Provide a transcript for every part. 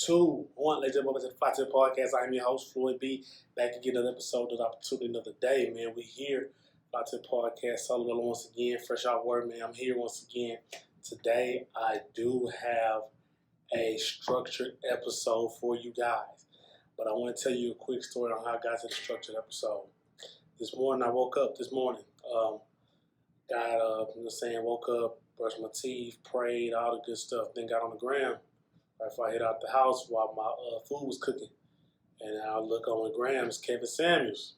2-1. Ladies and gentlemen, to the Flytill Podcast. I am your host, Floyd B. Back again, another episode, another opportunity, another day, man. We here, Flytill Podcast, solo once again, fresh out work, man. I'm here once again. Today, I do have a structured episode for you guys. But I want to tell you a quick story on how I got to the structured episode. This morning, I woke up woke up, brushed my teeth, prayed, all the good stuff, then got on the gram. Right before I hit out the house while my food was cooking. And I look on the gram, it's Kevin Samuels.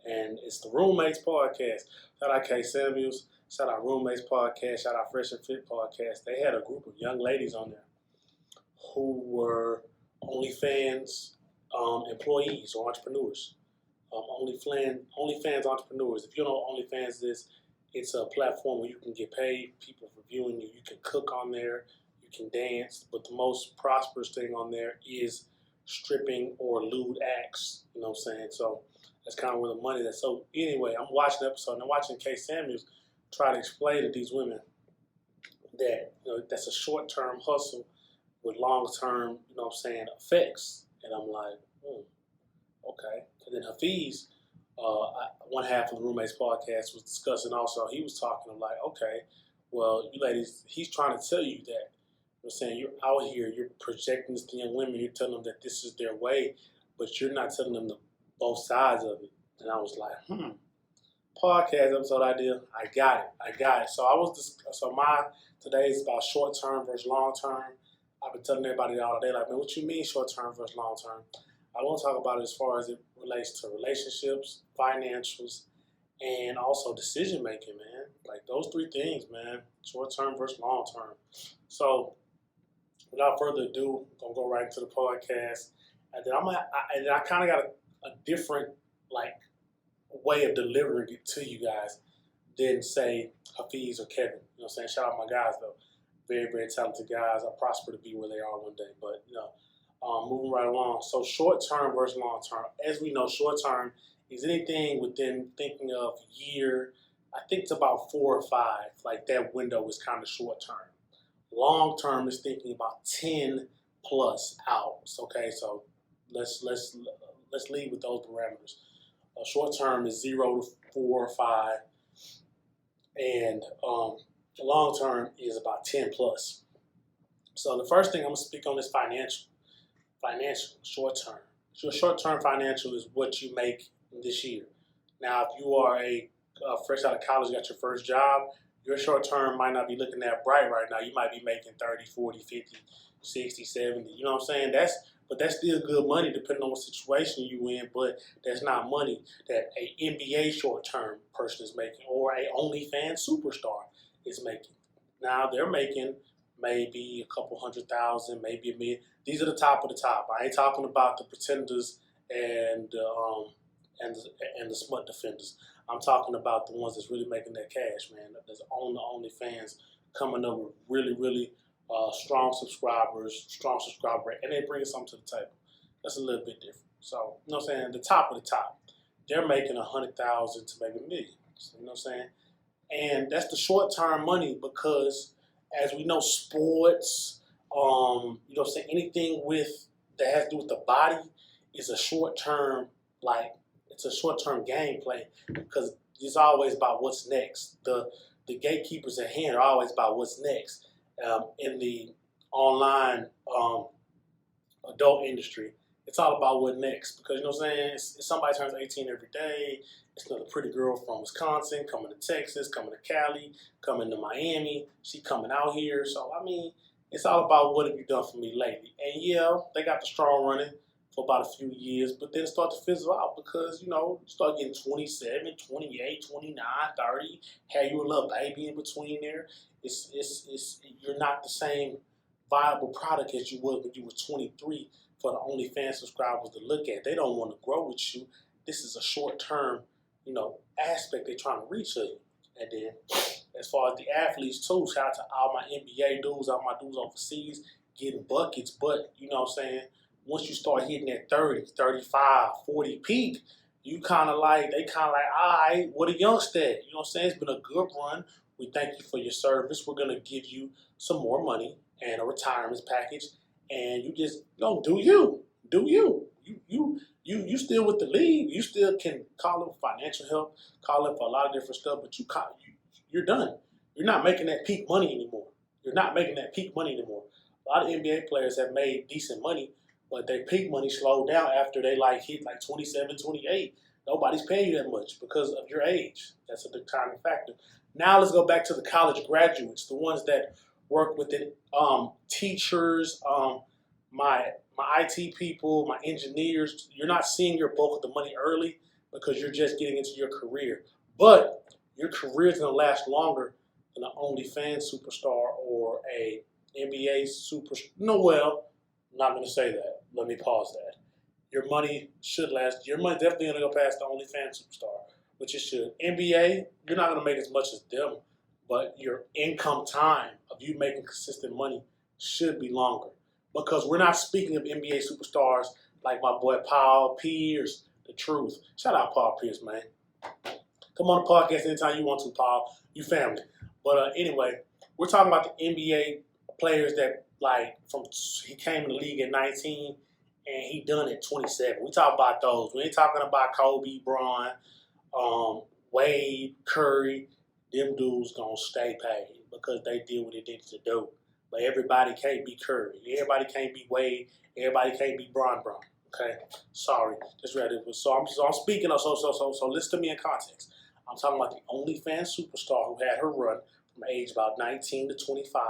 And it's the Roommates Podcast. Shout out K Samuels, shout out Roommates Podcast, shout out Fresh and Fit Podcast. They had a group of young ladies on there who were OnlyFans employees or entrepreneurs. OnlyFans entrepreneurs. If you don't know what OnlyFans is, it's a platform where you can get paid, people reviewing you, you can cook on there, you can dance, but the most prosperous thing on there is stripping or lewd acts, you know what I'm saying? So that's kind of where the money is. So anyway, I'm watching the episode and I'm watching K Samuels try to explain to these women that that's a short-term hustle with long-term, you know what I'm saying, effects. And I'm like, okay. And then Hafiz, one half of the Roommates Podcast was discussing also, he was talking, I'm like, okay, well, you ladies, he's trying to tell you that, you know what I'm saying, you're out here, you're projecting this to young women, you're telling them that this is their way, but you're not telling them both sides of it. And I was like, podcast episode idea, I got it. So today is about short term versus long term. I've been telling everybody all day, like, man, what you mean short term versus long term? I want to talk about it as far as it relates to relationships, financials, and also decision making, man. Like those three things, man. Short term versus long term. So without further ado, I'm gonna go right into the podcast. And then I kind of got a different way of delivering it to you guys than say Hafiz or Kevin. You know what I'm saying? Shout out my guys though. Very, very talented guys. I prosper to be where they are one day. But moving right along. So short term versus long term. As we know, short term is anything within thinking of year. I think it's about 4 or 5. Like that window is kind of short term. Long term is thinking about 10 plus hours. Okay, so let's lead with those parameters. Short term is 0 to 4 or 5, and long term is about 10 plus. So the first thing I'm gonna speak on is financial short term. So short term financial is what you make this year. Now, if you are a fresh out of college, got your first job, your short term might not be looking that bright right now. You might be making 30, 40, 50, 60, 70. You know what I'm saying? But that's still good money depending on what situation you in, but that's not money that a NBA short-term person is making or a OnlyFans superstar is making. Now they're making maybe a couple $100,000, maybe $1 million. These are the top of the top. I ain't talking about the pretenders and the smut defenders. I'm talking about the ones that's really making that cash, man. That's on the OnlyFans coming up with really, really strong subscriber rate, and they bring something to the table. That's a little bit different. So, you know what I'm saying? The top of the top, they're making $100,000 to make $1 million. So, you know what I'm saying? And that's the short-term money because, as we know, sports, you know what I'm saying, anything that has to do with the body is a short-term, it's a short-term gameplay because it's always about what's next. The gatekeepers at hand are always about what's next. In the online adult industry, it's all about what next because, you know what I'm saying, somebody turns 18 every day. It's another pretty girl from Wisconsin coming to Texas, coming to Cali, coming to Miami. She coming out here. So, I mean, it's all about what have you done for me lately. And, yeah, they got the strong running for about a few years, but then start to fizzle out because, you start getting 27, 28, 29, 30, have you a little baby in between there. You're not the same viable product as you was when you were 23 for the OnlyFans subscribers to look at. They don't want to grow with you. This is a short-term, aspect they're trying to reach of you. And then as far as the athletes too, shout out to all my NBA dudes, all my dudes overseas getting buckets. But, you know what I'm saying, once you start hitting that 30, 35, 40 peak, they kind of like, all right, what a youngster. You know what I'm saying? It's been a good run. We thank you for your service. We're going to give you some more money and a retirement package and you just do you. You still with the league. You still can call them financial help, call them for a lot of different stuff, but you're done. You're not making that peak money anymore. You're not making that peak money anymore. A lot of NBA players have made decent money, but their peak money slowed down after they hit 27, 28. Nobody's paying you that much because of your age. That's a determining factor. Now let's go back to the college graduates, the ones that work within teachers, my IT people, my engineers. You're not seeing your bulk of the money early because you're just getting into your career. But your career is going to last longer than an OnlyFans superstar or a NBA superstar. No, well, I'm not going to say that. Let me pause that. Your money should last. Your money definitely going to go past the OnlyFans superstar, which it should. NBA, you're not going to make as much as them, but your income time of you making consistent money should be longer. Because we're not speaking of NBA superstars like my boy Paul Pierce, the truth. Shout out Paul Pierce, man. Come on the podcast anytime you want to, Paul. You family. But anyway, we're talking about the NBA players that he came in the league at 19 and he done at 27. We talk about those. We ain't talking about Kobe, Bron, Wade, Curry. Them dudes gonna stay paid because they did what they needed to do. But everybody can't be Curry. Everybody can't be Wade. Everybody can't be Bron. Okay, sorry, just read it. So I'm speaking of so listen to me in context. I'm talking about the OnlyFans superstar who had her run from age about 19 to 25,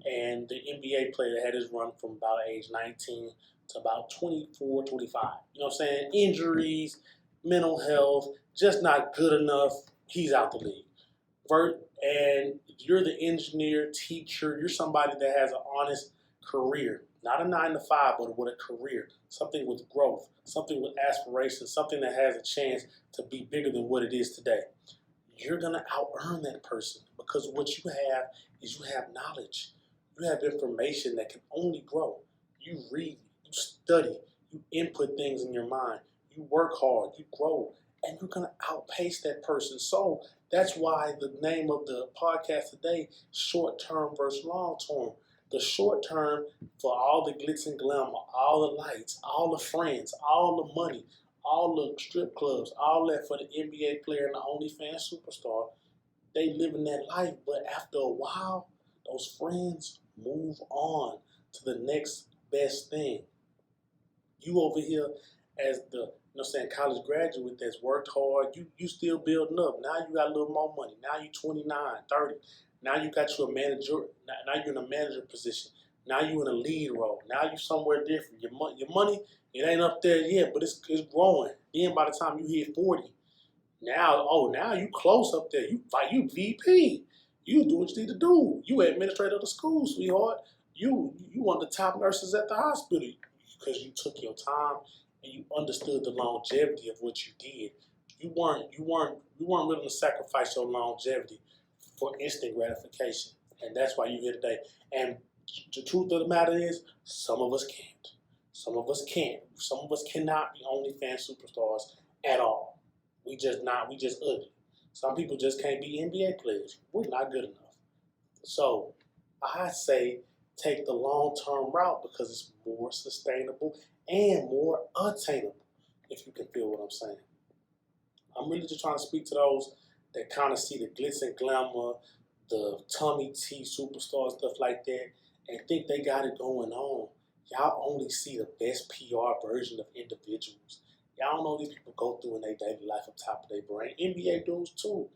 and the NBA player that had his run from about age 19 to about 24, 25. You know what I'm saying? Injuries, mental health, just not good enough. He's out the league. And you're the engineer, teacher, you're somebody that has an honest career. Not a 9-to-5, but with a career. Something with growth, something with aspiration, something that has a chance to be bigger than what it is today. You're going to out-earn that person because what you have is you have knowledge. You have information that can only grow. You read, you study, you input things in your mind. You work hard, you grow, and you're going to outpace that person. So that's why the name of the podcast today, short-term versus long-term. The short term for all the glitz and glamour, all the lights, all the friends, all the money, all the strip clubs, all that for the NBA player and the OnlyFans superstar. They living that life, but after a while, those friends move on to the next best thing. You over here as the college graduate that's worked hard, you still building up. Now you got a little more money. Now you 29, 30. Now you got you a manager. Now you're in a manager position. Now you in a lead role. Now you somewhere different. Your money, it ain't up there yet, but it's growing. Then by the time you hit 40, now you close up there. You VP. You do what you need to do. You administrator of the school, sweetheart. You one of the top nurses at the hospital because you took your time and you understood the longevity of what you did. You weren't willing to sacrifice your longevity for instant gratification. And that's why you're here today. And the truth of the matter is, some of us can't. Some of us can't. Some of us cannot be OnlyFans superstars at all. We just ugly. Some people just can't be NBA players. We're not good enough. So I say take the long-term route because it's more sustainable and more attainable, if you can feel what I'm saying. I'm really just trying to speak to those that kind of see the glitz and glamour, the tummy tea superstar, stuff like that, and think they got it going on. Y'all only see the best PR version of individuals. Y'all don't know these people go through in their daily life on top of their brain. NBA dudes too.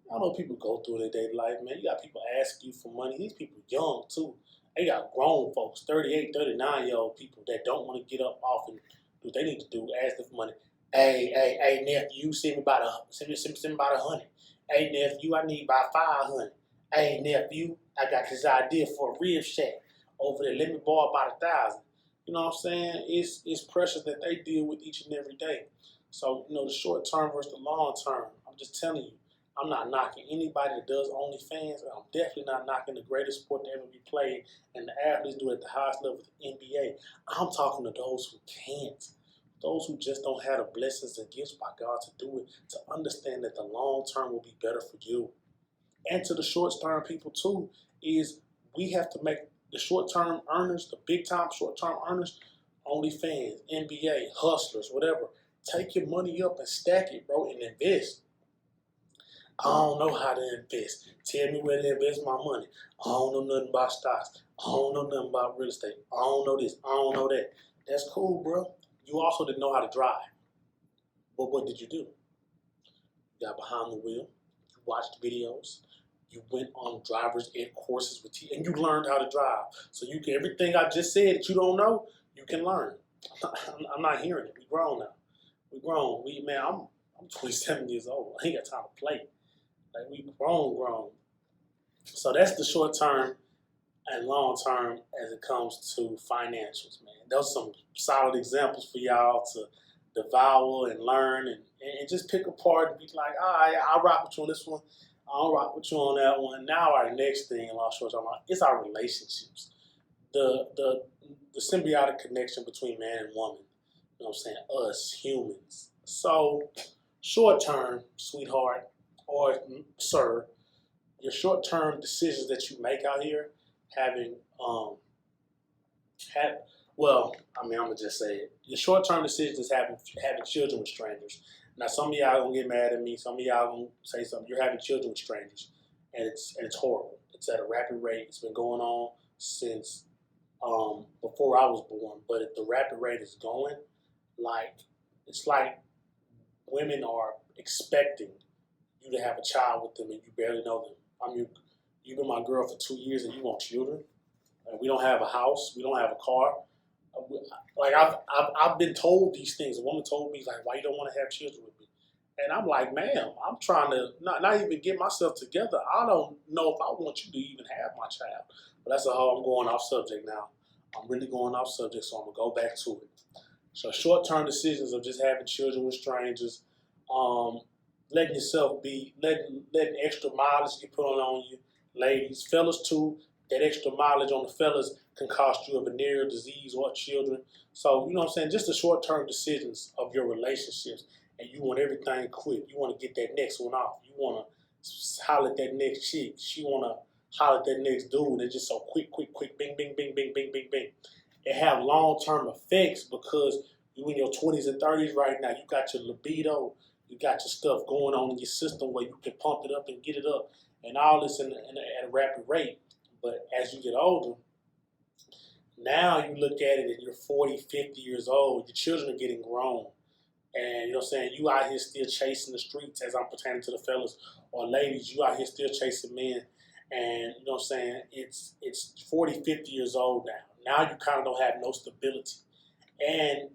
Y'all know people go through in their daily life, man. You got people asking you for money. These people young too. They got grown folks, 38, 39-year-old people that don't want to get up off and do what they need to do, ask them for money. Hey, nephew, send me about 100. Hey, nephew, I need about 500. Hey, nephew, I got this idea for a rib shack over there. Let me borrow about 1,000. You know what I'm saying? It's pressure that they deal with each and every day. So, the short term versus the long term. I'm just telling you, I'm not knocking anybody that does OnlyFans, and I'm definitely not knocking the greatest sport to ever be played, and the athletes do it at the highest level of the NBA. I'm talking to those who can't. Those who just don't have the blessings and gifts by God to do it, to understand that the long term will be better for you. And to the short term people too, is we have to make the short-term earners, the big-time short-term earners, OnlyFans, NBA, hustlers, whatever. Take your money up and stack it, bro, and invest. I don't know how to invest. Tell me where to invest my money. I don't know nothing about stocks. I don't know nothing about real estate. I don't know this. I don't know that. That's cool, bro. You also didn't know how to drive. But what did you do? You got behind the wheel. You watched videos. You went on driver's ed courses with you, and you learned how to drive. So you can, everything I just said that you don't know, you can learn. I'm not hearing it. We grown now. We grown. I'm 27 years old. I ain't got time to play. Like, we grown. So that's the short term and long term as it comes to financials, man. Those are some solid examples for y'all to devour and learn and just pick apart and be like, all right, I'll rock with you on this one. I'll rock with you on that one. Now our next thing in long short term is our relationships. The symbiotic connection between man and woman. You know what I'm saying? Us humans. So short term, sweetheart, or sir, your short term decisions that you make out here, I'm gonna just say it. Your short term decisions is having children with strangers. Now, some of y'all gonna get mad at me. Some of y'all gonna say something. You're having children with strangers, and it's horrible. It's at a rapid rate. It's been going on since before I was born. But if the rapid rate is going, it's like women are expecting you to have a child with them, and you barely know them. You've been my girl for 2 years, and you want children. And we don't have a house. We don't have a car. Like, I've been told these things. A woman told me, like, why you don't want to have children with me? And I'm like, ma'am, I'm trying to not even get myself together. I don't know if I want you to even have my child. But that's how I'm going off subject now. I'm really going off subject, so I'm going to go back to it. So short-term decisions of just having children with strangers, letting yourself be, letting extra mileage get put on you, ladies, fellas too. That extra mileage on the fellas can cost you a venereal disease or children. So, you know what I'm saying? Just the short-term decisions of your relationships, and you want everything quick. You want to get that next one off. You want to holler at that next chick. She want to holler at that next dude. It's just so quick, bing, bing, bing, bing, bing, bing, bing. It have long-term effects because you in your 20s and 30s right now. You got your libido. You got your stuff going on in your system where you can pump it up and get it up, and all this at a rapid rate. But as you get older, now you look at it and you're 40, 50 years old. Your children are getting grown. And, you know what I'm saying, you out here still chasing the streets as I'm pertaining to the fellas. Or ladies, you out here still chasing men. And, you know what I'm saying, it's 40, 50 years old now. Now you kind of don't have no stability. And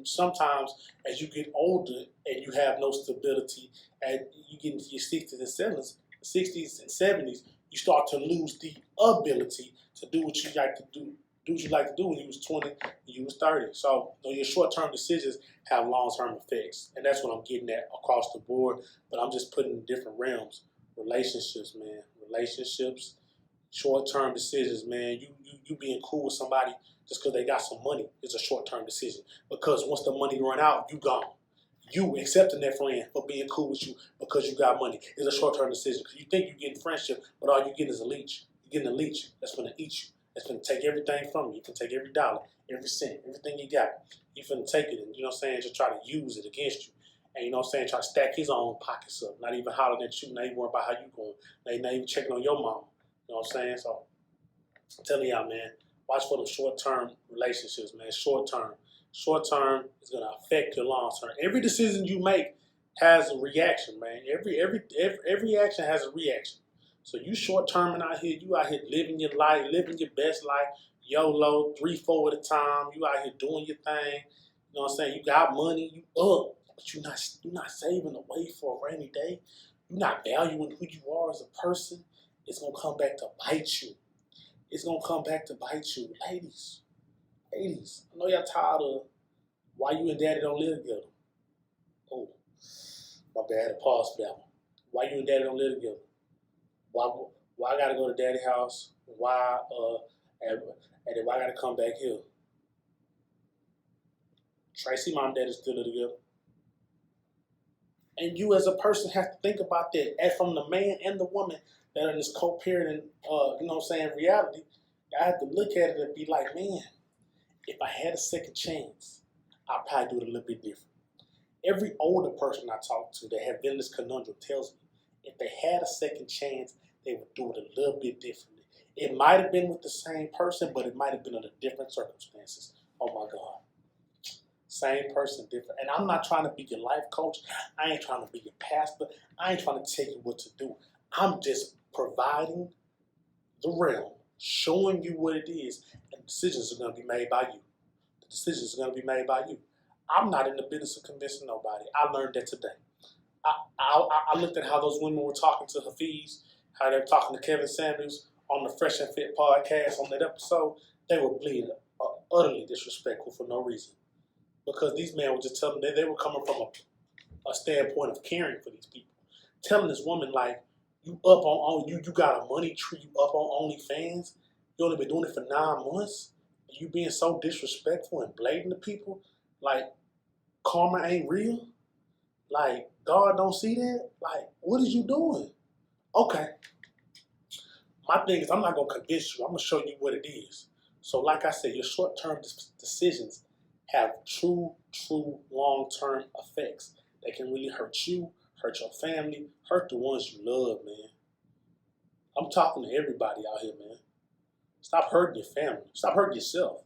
sometimes as you get older and you have no stability, and you get into your 60s and 70s, you start to lose the ability to do what you like to do. Do what you like to do when you was 20 and you was 30. So your short-term decisions have long-term effects. And that's what I'm getting at across the board. But I'm just putting in different realms. Relationships, man. Relationships, short-term decisions, man. You being cool with somebody just because they got some money is a short-term decision. Because once the money run out, you gone. You accepting that friend for being cool with you because you got money is a short-term decision. Because you think you're getting friendship, but all you're getting is a leech. You're getting a leech that's going to eat you. That's going to take everything from you. You can take every dollar, every cent, everything you got. You're going to take it and, you know what I'm saying, just try to use it against you. And, you know what I'm saying, try to stack his own pockets up. Not even hollering at you. Not even worrying about how you going. Not even checking on your mama. You know what I'm saying? So I'm telling y'all, man, watch for the short-term relationships, man. Short-term. Short-term is going to affect your long-term. Every decision you make has a reaction, man. Every action has a reaction. So you short-terming out here, you out here living your life, living your best life, YOLO, 3-4 at a time. You out here doing your thing. You know what I'm saying? You got money, you up, but you're not saving away for a rainy day. You're not valuing who you are as a person. It's gonna come back to bite you. It's gonna come back to bite you, ladies. I know y'all tired of why you and daddy don't live together. Oh, my bad. I had to pause for that one. Why you and daddy don't live together? Why I gotta go to daddy's house? Why and then why I gotta come back here? Tracy, mom, and daddy still live together. And you as a person have to think about that. And from the man and the woman that are in this co-parenting, you know what I'm saying, reality, I have to look at it and be like, man, if I had a second chance, I'd probably do it a little bit different. Every older person I talk to that have been in this conundrum tells me if they had a second chance, they would do it a little bit differently. It might have been with the same person, but it might have been under different circumstances. Oh my God. Same person, different. And I'm not trying to be your life coach. I ain't trying to be your pastor. I ain't trying to tell you what to do. I'm just providing the realm, showing you what it is, and decisions are going to be made by you. The decisions are going to be made by you. I'm not in the business of convincing nobody. I learned that today. I looked at how those women were talking to Hafiz, how they were talking to Kevin Samuels on the Fresh and Fit podcast on that episode. They were bleeding utterly disrespectful for no reason. Because these men were just telling them they were coming from a standpoint of caring for these people. Telling this woman, like, you up on you got a money tree, you up on OnlyFans, you only been doing it for 9 months, and you being so disrespectful and blatant to people, like, karma ain't real? Like, God don't see that? Like, what is you doing? Okay. My thing is, I'm not going to convince you. I'm going to show you what it is. So like I said, your short-term decisions have true long-term effects that can really hurt you, hurt your family, hurt the ones you love, man. I'm talking to everybody out here, man. Stop hurting your family. Stop hurting yourself.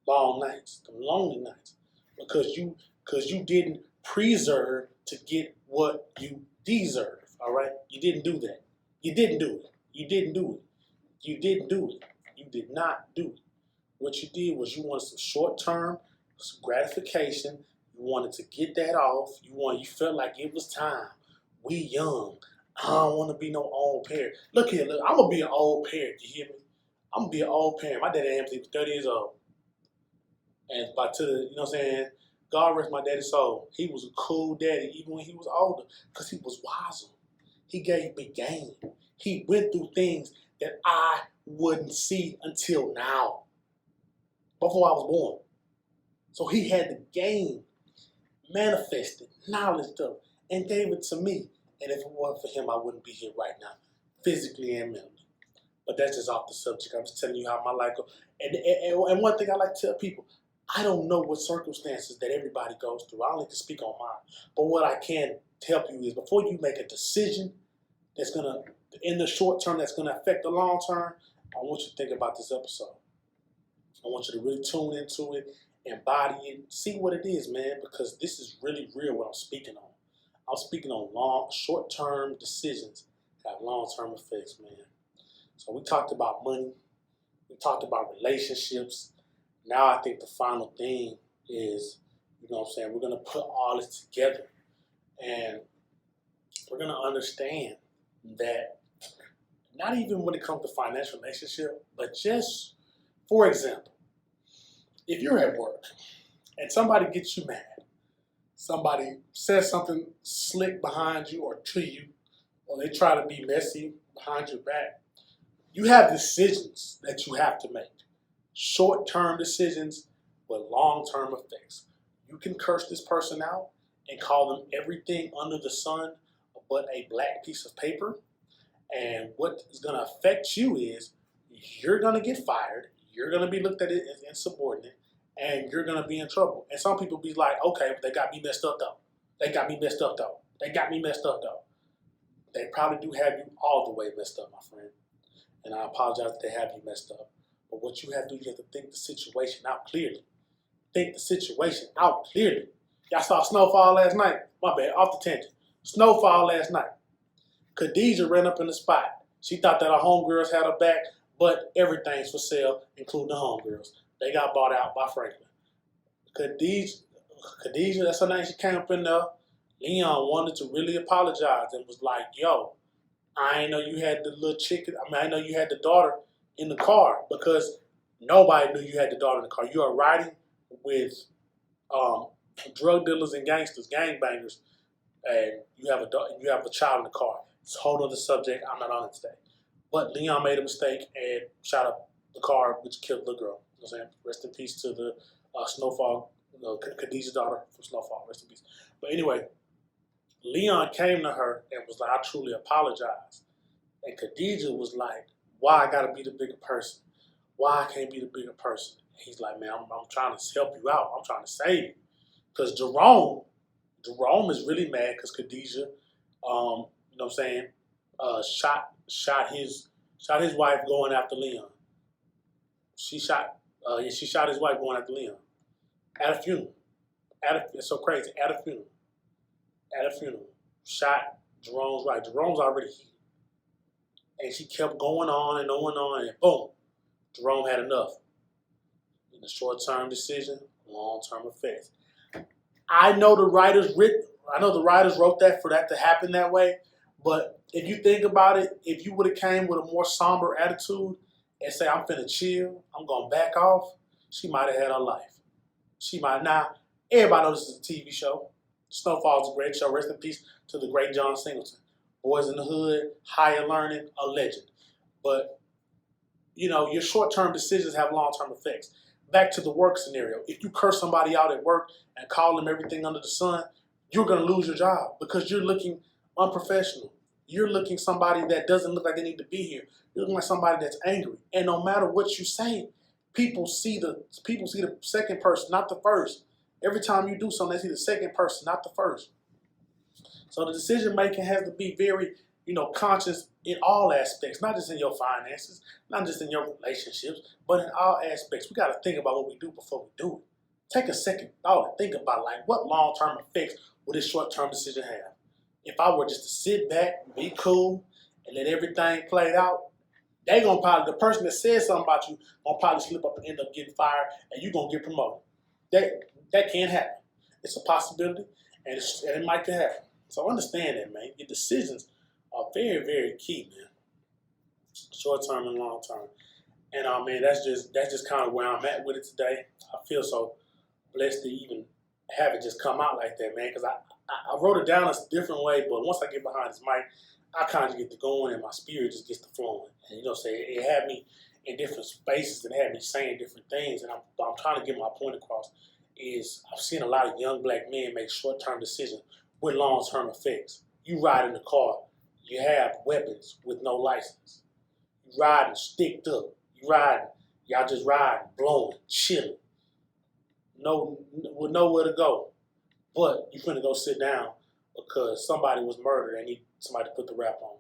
Long nights, the lonely nights, because you didn't preserve to get what you deserve. All right, you didn't do that. You didn't do it. You didn't do it. You didn't do it. You did not do it. What you did was you wanted some short-term gratification. You wanted to get that off. You felt like it was time. We young. I don't want to be no old parent. Look here, look. I'm gonna be an old parent. You hear me? I'm gonna be an old parent. My daddy Anthony was 30 years old, and by to the, you know what I'm saying. God rest my daddy's soul. He was a cool daddy even when he was older, because he was wiser. He gave me game. He went through things that I wouldn't see until now, before I was born. So he had the game, manifested, knowledge of, and gave it to me. And if it weren't for him, I wouldn't be here right now, physically and mentally. But that's just off the subject. I'm just telling you how my life goes. And one thing I like to tell people, I don't know what circumstances that everybody goes through. I only can speak on mine. But what I can help you is before you make a decision that's going to, in the short term, that's going to affect the long term, I want you to think about this episode. I want you to really tune into it, embody it, see what it is, man, because this is really real what I'm speaking on. I'm speaking on short-term decisions that have long-term effects, man. So we talked about money. We talked about relationships. Now I think the final thing is, you know what I'm saying, we're going to put all this together. And we're going to understand that not even when it comes to financial relationship, but just, for example, if you're at work and somebody gets you mad, somebody says something slick behind you or to you, or they try to be messy behind your back, you have decisions that you have to make. Short-term decisions with long-term effects. You can curse this person out and call them everything under the sun but a black piece of paper. And what is going to affect you is you're going to get fired. You're going to be looked at as insubordinate. And you're going to be in trouble. And some people be like, okay, but they got me messed up though. They got me messed up though. They got me messed up though. They probably do have you all the way messed up, my friend. And I apologize if they have you messed up. But what you have to do, you have to think the situation out clearly. Think the situation out clearly. Y'all saw snowfall last night. My bad, off the tangent. Snowfall last night. Khadijah ran up in the spot. She thought that her homegirls had her back, but everything's for sale, including the homegirls. They got bought out by Franklin. Khadijah, that's her name, she came up in there. Leon wanted to really apologize and was like, yo, I ain't know you had the little chicken. I know you had the daughter in the car, because nobody knew you had the daughter in the car. You are riding with drug dealers and gangsters, gangbangers, and you have a child in the car. It's a whole other subject. I'm not on it today. But Leon made a mistake and shot up the car, which killed the girl. You know what I'm saying? Rest in peace to the Snowfall, Khadijah's daughter from Snowfall. Rest in peace. But anyway, Leon came to her and was like, I truly apologize. And Khadijah was like, why I gotta be the bigger person? Why I can't be the bigger person? He's like, man, I'm trying to help you out. I'm trying to save you. Because Jerome is really mad because Khadijah, you know what I'm saying, shot his wife going after Leon. She shot his wife going after Leon at a funeral. It's so crazy. At a funeral, shot Jerome's wife. Jerome's already heated, and she kept going on and on, and boom, Jerome had enough. In a short-term decision, long-term effects. I know the writers wrote that for that to happen that way, but if you think about it, if you would have came with a more somber attitude and say, I'm finna chill, I'm gonna back off, she might have had her life. She might not. Everybody knows this is a TV show. Snowfall's a great show. Rest in peace to the great John Singleton. Boys in the Hood, Higher Learning, a legend. But, you know, your short-term decisions have long-term effects. Back to the work scenario. If you curse somebody out at work and call them everything under the sun, you're going to lose your job because you're looking unprofessional. You're looking somebody that doesn't look like they need to be here. You're looking like somebody that's angry. And no matter what you say, people see the second person, not the first. Every time you do something, they see the second person, not the first. So the decision making has to be very, conscious in all aspects, not just in your finances, not just in your relationships, but in all aspects. We got to think about what we do before we do it. Take a second thought and think about what long-term effects would this short-term decision have? If I were just to sit back, be cool, and let everything play out, the person that says something about you gonna probably slip up and end up getting fired, and you're gonna get promoted. That can't happen. It's a possibility, and it might happen. So understand that, man. Your decisions are very, very key, man. Short term and long term. And man, that's just kind of where I'm at with it today. I feel so blessed to even have it just come out like that, man. Because I wrote it down a different way, but once I get behind this mic, I kind of get to going and my spirit just gets to flowing. And it had me in different spaces and had me saying different things. And I'm trying to get my point across. I've seen a lot of young black men make short-term decisions with long-term effects. You ride in the car, you have weapons with no license. You riding sticked up. Y'all just riding, blowing, chilling. With nowhere to go. But you finna go sit down because somebody was murdered and need somebody to put the rap on.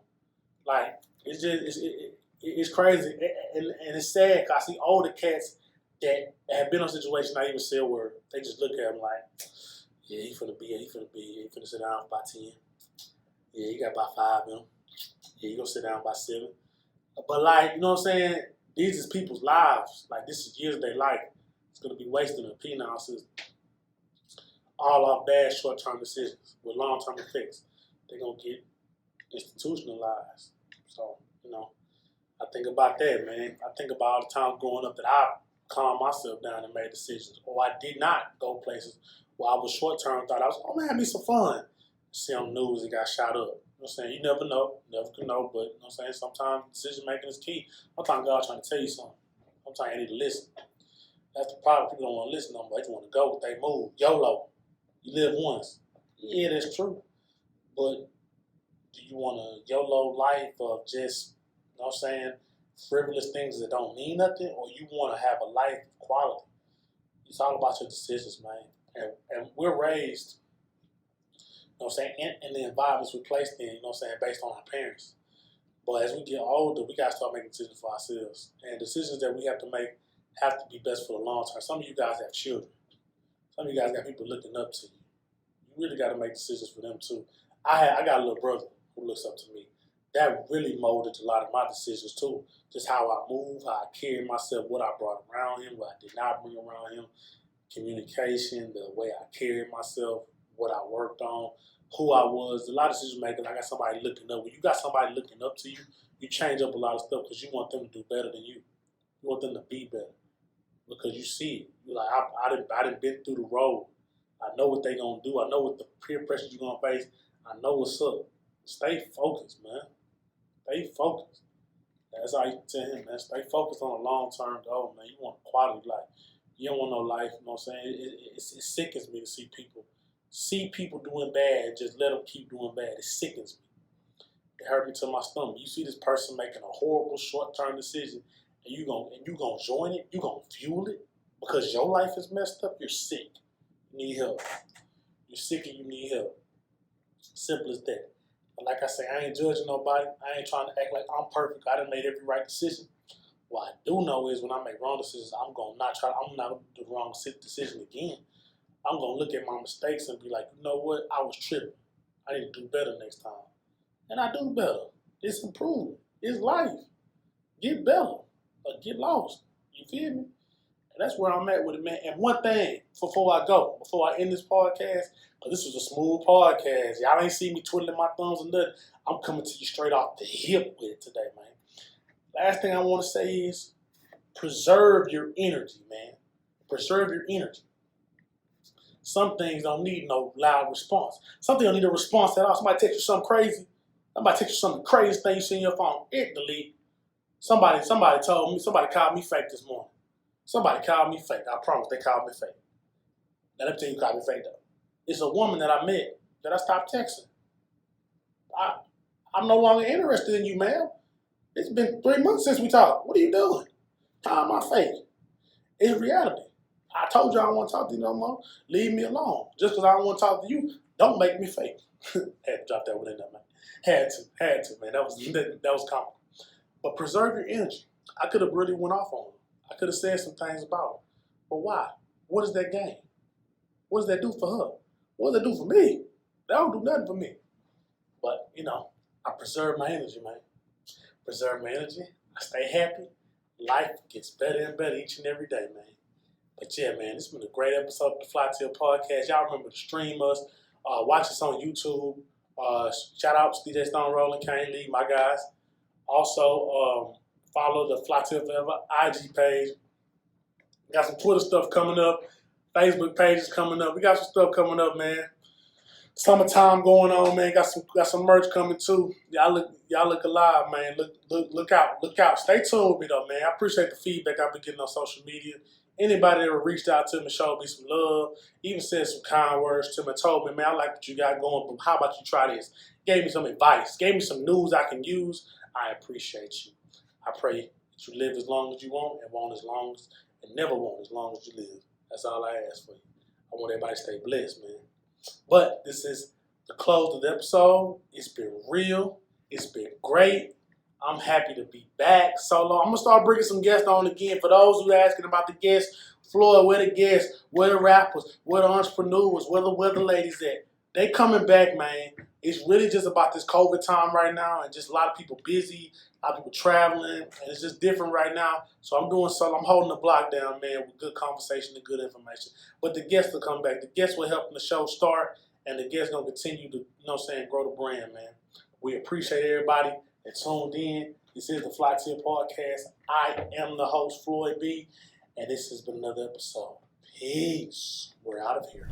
It's crazy. And it's sad because I see older cats that have been in a situation not even say a word. They just look at him like, yeah, he finna be here, he finna sit down by 10. Yeah, he got about 5 in him. Yeah, he gonna sit down by 7. But you know what I'm saying? These is people's lives. This is years of their life. It's gonna be wasted in a penal system. All off bad short-term decisions with long-term effects. They're gonna get institutionalized. So, I think about that, man. I think about all the times growing up that I calmed myself down and made decisions, or I did not go places where I was short-term, thought I was, I'm gonna have me some fun. See on the news, it got shot up. You know what I'm saying? You never know, never can know, but you know what I'm saying? Sometimes decision-making is key. Sometimes God's trying to tell you something. Sometimes you need to listen. That's the problem. People don't want to listen no more. They just want to go with their move. YOLO. You live once. Yeah, that's true. But do you want a YOLO life of just, you know what I'm saying, frivolous things that don't mean nothing, or you want to have a life of quality? It's all about your decisions, man. And we're raised, you know what I'm saying, in the environments we're placed in, you know what I'm saying, based on our parents. But as we get older, we got to start making decisions for ourselves. And decisions that we have to make have to be best for the long term. Some of you guys have children. Some of you guys got people looking up to you. You really got to make decisions for them too. I got a little brother who looks up to me. That really molded a lot of my decisions too. Just how I move, how I carry myself, what I brought around him, what I did not bring around him, communication, the way I carried myself, what I worked on, who I was. A lot of decision makers, I got somebody looking up. When you got somebody looking up to you, you change up a lot of stuff because you want them to do better than you. You want them to be better because you see it. You're like, I done been through the road. I know what they gonna do. I know what the peer pressure you're gonna face. I know what's up. Stay focused, man. Stay focused. That's how you tell him, man. Stay focused on a long-term goal, man. You want a quality life. You don't want no life, you know what I'm saying? It sickens me to see people doing bad and just let them keep doing bad. It sickens me. It hurt me to my stomach. You see this person making a horrible short-term decision and you gonna join it, you gonna fuel it because your life is messed up, you're sick. You need help. You're sick and you need help. Simple as that. But like I say, I ain't judging nobody. I ain't trying to act like I'm perfect. I done made every right decision. What I do know is when I make wrong decisions, I'm not gonna do the wrong decision again. I'm gonna look at my mistakes and be like, you know what? I was tripping. I need to do better next time. And I do better. It's improvement. It's life. Get better or get lost. You feel me? And that's where I'm at with it, man. And one thing before I end this podcast, because this was a smooth podcast. Y'all ain't see me twiddling my thumbs or nothing. I'm coming to you straight off the hip with it today, man. Last thing I want to say is preserve your energy, man. Preserve your energy. Some things don't need no loud response. Some things don't need a response at all. Somebody text you something crazy. Somebody text you something crazy thing you see on your phone. Delete. Somebody called me fake this morning. Somebody called me fake. I promise they called me fake. Now let me tell you who called me fake though. It's a woman that I met that I stopped texting. I'm no longer interested in you, ma'am. It's been 3 months since we talked. What are you doing? How am I fake? It's reality. I told you I don't want to talk to you no more. Leave me alone. Just because I don't want to talk to you, don't make me fake. Had to drop that one in there, man. Had to, man. That was comical. But preserve your energy. I could have really went off on her. I could have said some things about her. But why? What does that gain? What does that do for her? What does that do for me? That don't do nothing for me. But, I preserve my energy, man. Preserve my energy. I stay happy. Life gets better and better each and every day, man. But yeah, man, this has been a great episode of the Flytill Podcast. Y'all remember to stream us. Watch us on YouTube. Shout out to DJ Stone Rolling, Kane Lee, my guys. Also, follow the Flytill Forever IG page. Got some Twitter stuff coming up. Facebook pages coming up. We got some stuff coming up, man. Summertime going on, man. Got some merch coming too. Y'all look alive, man. Look out. Stay tuned with me though, man. I appreciate the feedback I've been getting on social media. Anybody that reached out to me, showed me some love, even said some kind words to me, told me, man, I like what you got going, but how about you try this? Gave me some advice, gave me some news I can use. I appreciate you. I pray that you live as long as you want and never want as long as you live. That's all I ask for you. I want everybody to stay blessed, man. But this is the close of the episode. It's been real. It's been great. I'm happy to be back solo. I'm going to start bringing some guests on again. For those who are asking about the guests, Floyd, where the guests, where the rappers, where the entrepreneurs, where the ladies at? They coming back, man. It's really just about this COVID time right now and just a lot of people busy, a lot of people traveling, and it's just different right now. So I'm doing solo. I'm holding the block down, man, with good conversation and good information. But the guests will come back. The guests will help the show start, and the guests going to continue to, grow the brand, man. We appreciate everybody that tuned in. This is the Flytill Podcast. I am the host, Floyd B., and this has been another episode. Peace. We're out of here.